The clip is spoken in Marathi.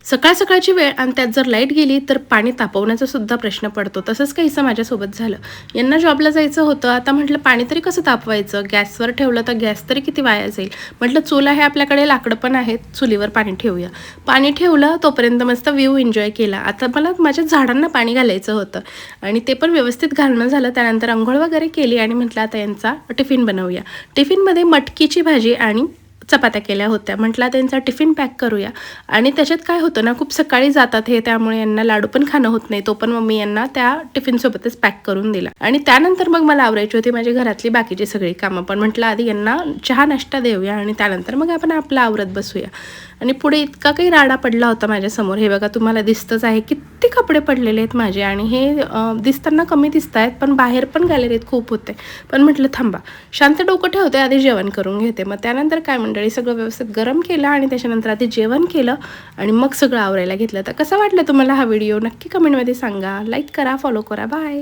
सकाळ सकाळची वेळ आणि त्यात जर लाईट गेली तर पाणी तापवण्याचा सुद्धा प्रश्न पडतो. तसंच काहीसं माझ्यासोबत झालं. यांना जॉबला जायचं होतं. आता म्हटलं पाणी तरी कसं तापवायचं? गॅसवर ठेवलं तर गॅस तरी किती वाया जाईल. म्हटलं चूल आहे आपल्याकडे, लाकडं पण आहेत, चुलीवर पाणी ठेवूया. पाणी ठेवलं तोपर्यंत मस्त व्ह्यू एन्जॉय केला. आता मला माझ्या झाडांना पाणी घालायचं होतं आणि ते पण व्यवस्थित घालणं झालं. त्यानंतर अंघोळ वगैरे केली आणि म्हटलं आता यांचा टिफिन बनवूया. टिफिनमध्ये मटकीची भाजी आणि चपात्या केल्या होत्या. म्हटलं त्यांचा टिफिन पॅक करूया आणि त्याच्यात काय होतं ना, खूप सकाळी जातात हे, त्यामुळे यांना लाडू पण खाणं होत नाही. तो पण मम्मी यांना त्या टिफिनसोबतच पॅक करून दिला आणि त्यानंतर मग मला आवरायची होती माझी घरातली बाकीची सगळी कामं. पण म्हटलं आधी यांना चहा नाश्ता देऊया आणि त्यानंतर मग आपण आपलं आवरत बसूया. आणि पुढे इतका काही राडा पडला होता माझ्यासमोर. हे बघा तुम्हाला दिसतंच आहे किती कपडे पडलेले आहेत माझे आणि हे दिसताना कमी दिसत आहेत, पण बाहेर पण गॅलरीत खूप होते. पण म्हटलं थांबा, शांत डोकं ठेवते, आधी जेवण करून घेते. मग त्यानंतर काय मंडळी, सगळं व्यवस्थित गरम केलं आणि त्याच्यानंतर आधी जेवण केलं आणि मग सगळं आवरायला घेतलं. तर कसं वाटलं तुम्हाला हा व्हिडिओ नक्की कमेंटमध्ये सांगा. लाईक करा, फॉलो करा. बाय.